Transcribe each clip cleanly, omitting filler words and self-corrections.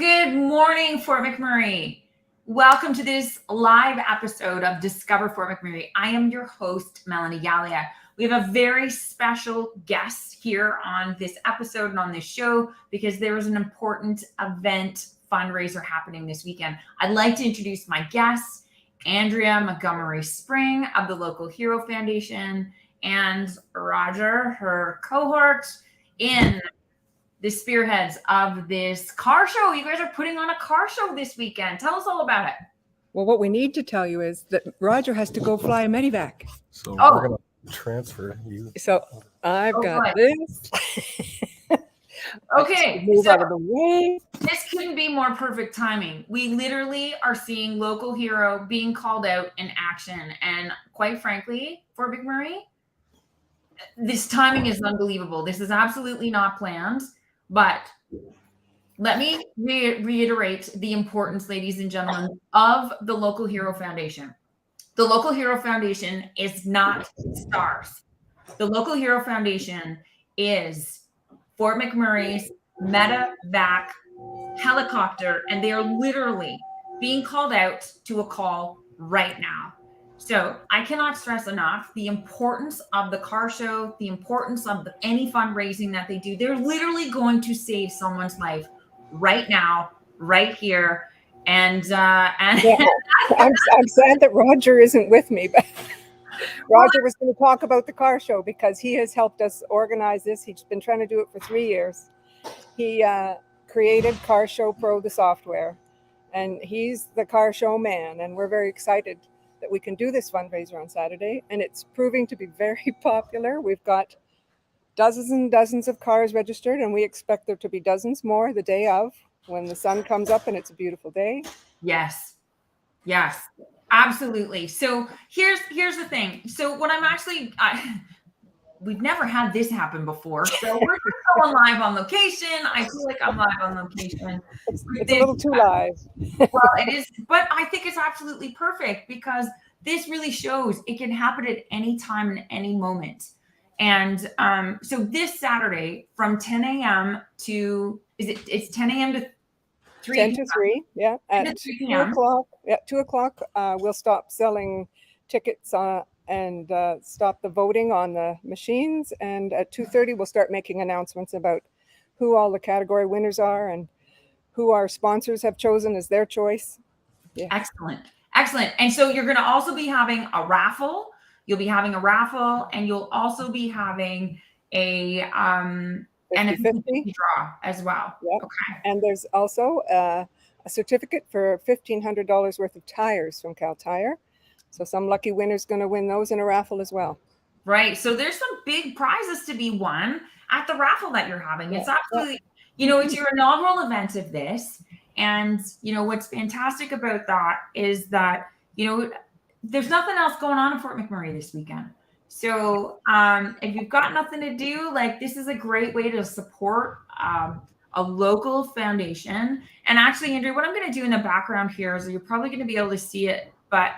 Good morning, Fort McMurray. Welcome to this live episode of Discover Fort McMurray. I am your host, Melanie Gallia. We have a very special guest here on this episode and on this show because there is an important event fundraiser happening this weekend. I'd like to introduce my guest, Andrea Montgomery Spring of the Local Hero Foundation, and Roger, her cohort, in the spearheads of this car show. You guys are putting on a car show this weekend. Tell us all about it. Well, what we need to tell you is that Roger has to go fly a medivac. So we're going to transfer you. So I've got this. Okay. Move out of the way. This couldn't be more perfect timing. We literally are seeing Local Hero being called out in action. And quite frankly, Fort McMurray, this timing is unbelievable. This is absolutely not planned. But let me reiterate the importance, ladies and gentlemen, of the Local Hero Foundation. The Local Hero Foundation is not stars. The Local Hero Foundation is Fort McMurray's medevac helicopter, and they are literally being called out to a call right now. So I cannot stress enough the importance of the car show, the importance of any fundraising that they do. They're literally going to save someone's life right now, right here. And yeah, I'm sad that Roger isn't with me, but Roger was going to talk about the car show because he has helped us organize this. He's been trying to do it for 3 years. He created Car Show Pro, the software, and he's the car show man. And we're very excited that we can do this fundraiser on Saturday, and it's proving to be very popular. We've got dozens and dozens of cars registered, and we expect there to be dozens more the day of when the sun comes up and it's a beautiful day. Yes, absolutely. So here's the thing. So what I'm actually, we've never had this happen before. So we're going live on location. I feel like I'm live on location. It's a little too live. Well, it is, but I think it's absolutely perfect because this really shows it can happen at any time and any moment. And so this Saturday from 10 a.m. to, it's 10 a.m. to 3 10 to 3, yeah. At 2 o'clock, we'll stop selling tickets and stop the voting on the machines. And at 2:30, we'll start making announcements about who all the category winners are and who our sponsors have chosen as their choice. Yeah. Excellent. And so you're going to also be having a raffle. You'll be having a raffle, and you'll also be having a 50-50 draw as well. Yep. Okay. And there's also a certificate for $1,500 worth of tires from Cal Tire. So some lucky winner's going to win those in a raffle as well. Right. So there's some big prizes to be won at the raffle that you're having. It's absolutely, it's your inaugural event of this. And, what's fantastic about that is that, there's nothing else going on in Fort McMurray this weekend. So if you've got nothing to do, this is a great way to support a local foundation. And actually, Andrew, what I'm going to do in the background here is you're probably going to be able to see it, but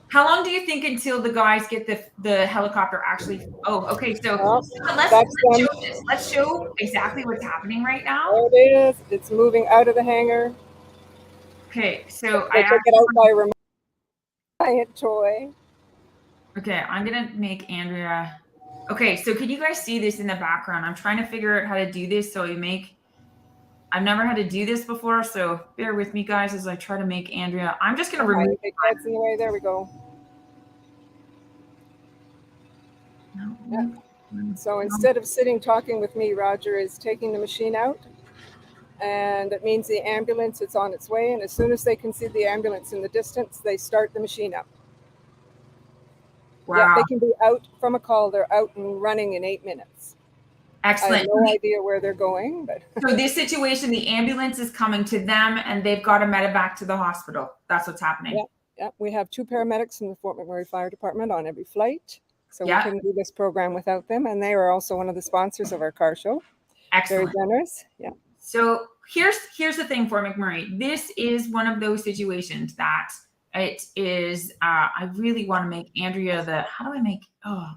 how long do you think until the guys get the helicopter actually? Oh, okay. So let's show exactly what's happening right now. There it is. It's moving out of the hangar. Okay, so I took it out by remote giant toy. Okay, I'm gonna make Andrea. Okay, so can you guys see this in the background? I'm trying to figure out how to do this. I've never had to do this before, so bear with me, guys, as I try to make Andrea. I'm just going to remove it. That's in the way. There we go. No. Yeah. So instead of sitting talking with me, Roger is taking the machine out, and it means the ambulance is on its way. And as soon as they can see the ambulance in the distance, they start the machine up. Wow. Yeah, they can be out from a call. They're out and running in 8 minutes. Excellent. I have no idea where they're going, but so this situation, the ambulance is coming to them, and they've got to medevac to the hospital. That's what's happening. Yeah. We have 2 paramedics from the Fort McMurray Fire Department on every flight, so we couldn't do this program without them. And they are also one of the sponsors of our car show. Excellent. Very generous. Yeah. So here's the thing, Fort McMurray. This is one of those situations that it is. I really want to make Andrea how do I make? Oh,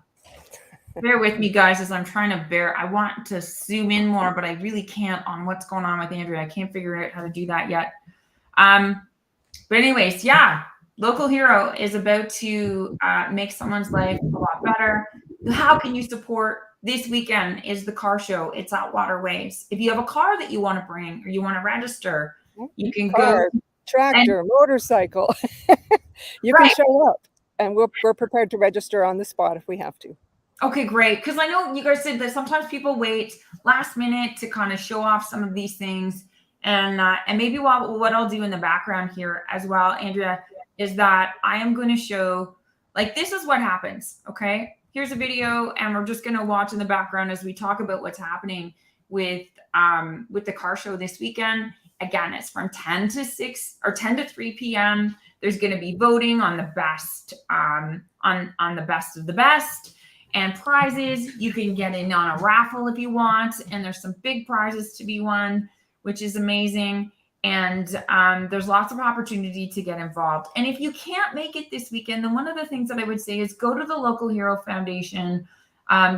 Bear with me, guys, as I'm trying to I want to zoom in more, but I really can't on what's going on with Andrea. I can't figure out how to do that yet. But anyways, yeah, Local Hero is about to make someone's life a lot better. How can you support? This weekend is the car show. It's at Waterways. If you have a car that you want to bring or you want to register, you can Car, tractor, motorcycle. You can show up, and we're prepared to register on the spot if we have to. Okay, great. Because I know you guys said that sometimes people wait last minute to kind of show off some of these things. And maybe what I'll do in the background here as well, Andrea, is that I am going to show, like, this is what happens. Okay, here's a video, and we're just going to watch in the background as we talk about what's happening with the car show this weekend. Again, it's from 10 to 6 or 10 to 3 p.m. There's going to be voting on the best on the best of the best. And prizes, you can get in on a raffle if you want. And there's some big prizes to be won, which is amazing. And there's lots of opportunity to get involved. And if you can't make it this weekend, then one of the things that I would say is go to the Local Hero Foundation,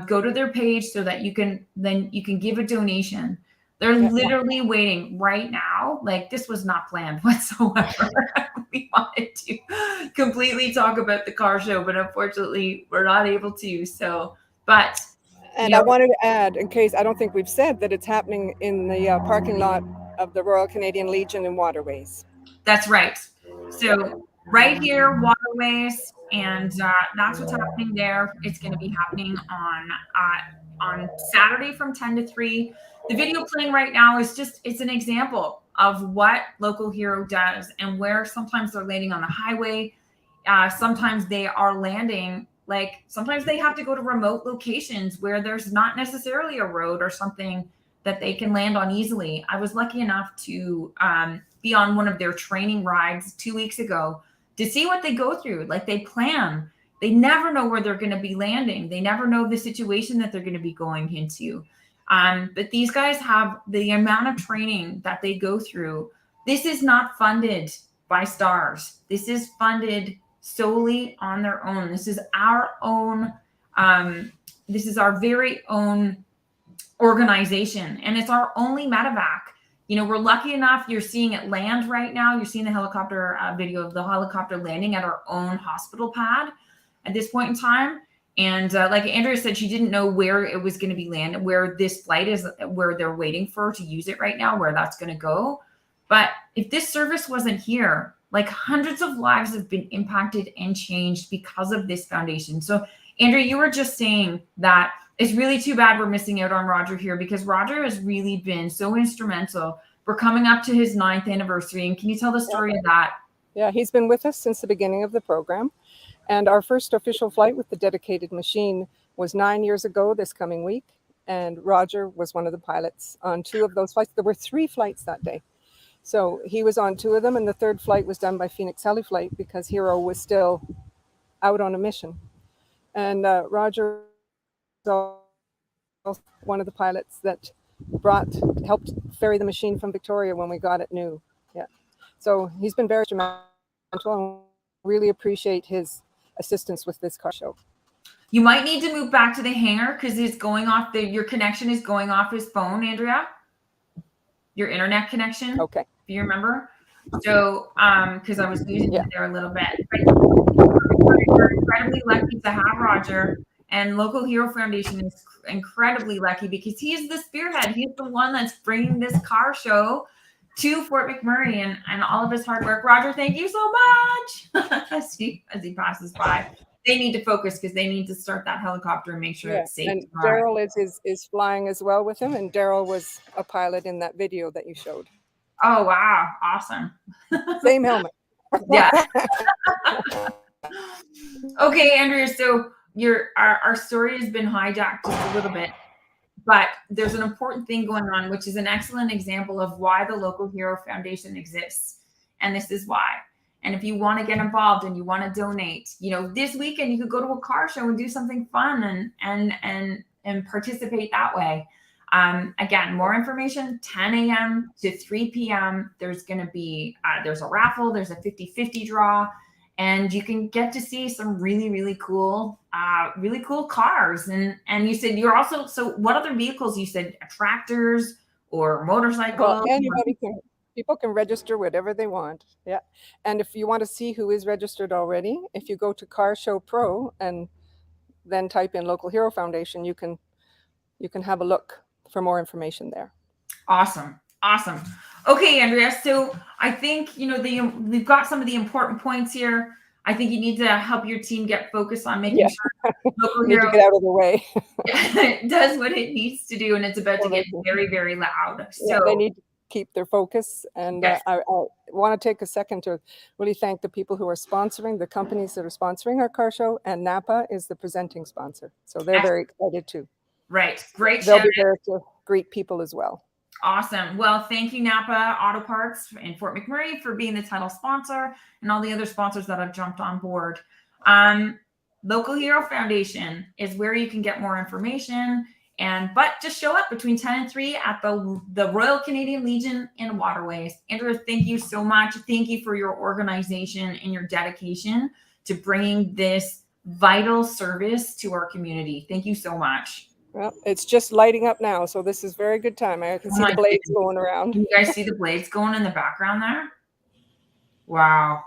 go to their page so that you can give a donation. They're literally waiting right now. Like, this was not planned whatsoever. We wanted to completely talk about the car show, but unfortunately we're not able to. So, but. And I wanted to add, in case I don't think we've said, that it's happening in the parking lot of the Royal Canadian Legion in Waterways. That's right. So right here, Waterways, and that's what's happening there. It's going to be happening on Saturday from 10 to 3. The video playing right now is it's an example of what Local Hero does and where sometimes they're landing on the highway. Sometimes they are landing, like sometimes they have to go to remote locations where there's not necessarily a road or something that they can land on easily. I was lucky enough to be on one of their training rides 2 weeks ago to see what they go through. Like, they plan. They never know where they're going to be landing. They never know the situation that they're going to be going into. But these guys have the amount of training that they go through. This is not funded by STARS. This is funded solely on their own. This is our own, this is our very own organization, and it's our only medevac. You know, we're lucky enough, you're seeing it land right now. You're seeing the helicopter video of the helicopter landing at our own hospital pad at this point in time. And like Andrea said, she didn't know where it was going to be landed, where this flight is, where they're waiting for to use it right now, where that's going to go. But if this service wasn't here, like, hundreds of lives have been impacted and changed because of this foundation. So Andrea, you were just saying that it's really too bad we're missing out on Roger here, because Roger has really been so instrumental. We're coming up to his 9th anniversary. And can you tell the story of that? Yeah, he's been with us since the beginning of the program. And our first official flight with the dedicated machine was 9 years ago this coming week. And Roger was one of the pilots on 2 of those flights. There were 3 flights that day. So he was on 2 of them. And the 3rd flight was done by Phoenix Heliflight because Hero was still out on a mission. And Roger was one of the pilots that helped ferry the machine from Victoria when we got it new. Yeah. So he's been very instrumental, and really appreciate his assistance with this car show. You might need to move back to the hangar because it's going off your connection is going off his phone, Andrea. Your internet connection. Okay. If you remember. So because I was losing it there a little bit. But we're incredibly lucky to have Roger, and Local Hero Foundation is incredibly lucky because he's the spearhead. He's the one that's bringing this car show to Fort McMurray, and all of his hard work. Roger, thank you so much. as he passes by. They need to focus because they need to start that helicopter and make sure it's safe. And Daryl is flying as well with him, and Daryl was a pilot in that video that you showed. Oh, wow. Awesome. Same helmet. Yeah. Okay, Andrea, so our story has been hijacked just a little bit, but there's an important thing going on, which is an excellent example of why the Local Hero Foundation exists. And this is why. And if you want to get involved and you want to donate, this weekend you could go to a car show and do something fun and participate that way. Again, more information, 10 a.m. to 3 p.m. There's going to be, there's a raffle, there's a 50-50 draw. and you can get to see some really cool cars. And you said you're also, so what other vehicles? You said tractors or Well, motorcycles? people can register whatever they want. Yeah. And if you want to see who is registered already, if you go to Car Show Pro and then type in Local Hero Foundation, you can have a look for more information there. Awesome. Okay, Andrea. So I think, we've got some of the important points here. I think you need to help your team get focused on making sure Local Need to Hero get out of the way. does what it needs to do, and it's about to get very loud. So they need to keep their focus. And I want to take a second to really thank the people who are sponsoring, the companies that are sponsoring our car show, and Napa is the presenting sponsor. So they're very excited too. Right. Great. They'll be there to greet people as well. Awesome. Well, thank you, Napa Auto Parts in Fort McMurray, for being the title sponsor, and all the other sponsors that have jumped on board. Local Hero Foundation is where you can get more information, but just show up between 10 and 3 at the Royal Canadian Legion in Waterways. Andrea, thank you so much. Thank you for your organization and your dedication to bringing this vital service to our community. Thank you so much. Well, it's just lighting up now, so this is very good time. I can see the blades going around. You guys see the blades going in the background there? Wow.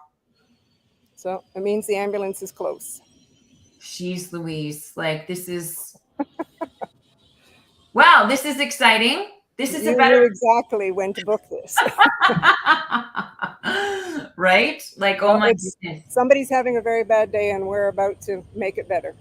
So it means the ambulance is close. Jeez Louise. Like, this is... Wow, this is exciting. This is you knew exactly when to book this. Right? Like, oh my goodness. Somebody's having a very bad day, and we're about to make it better.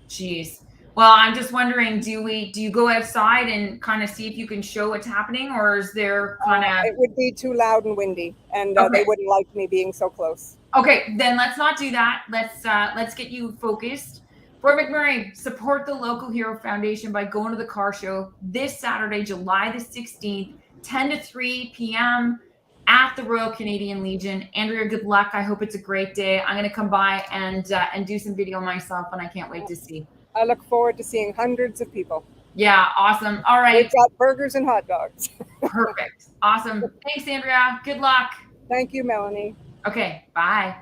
Jeez. Well, I'm just wondering, do you go outside and kind of see if you can show what's happening, or is there kind of... It would be too loud and windy, and they wouldn't like me being so close. Okay, then let's not do that. Let's get you focused. Fort McMurray, support the Local Hero Foundation by going to the car show this Saturday, July the 16th, 10 to 3 p.m. at the Royal Canadian Legion. Andrea, good luck. I hope it's a great day. I'm going to come by and do some video myself, and I can't wait to see. I look forward to seeing hundreds of people. Yeah, awesome. All right. We've got burgers and hot dogs. Perfect. Awesome. Thanks, Andrea. Good luck. Thank you, Melanie. Okay, bye.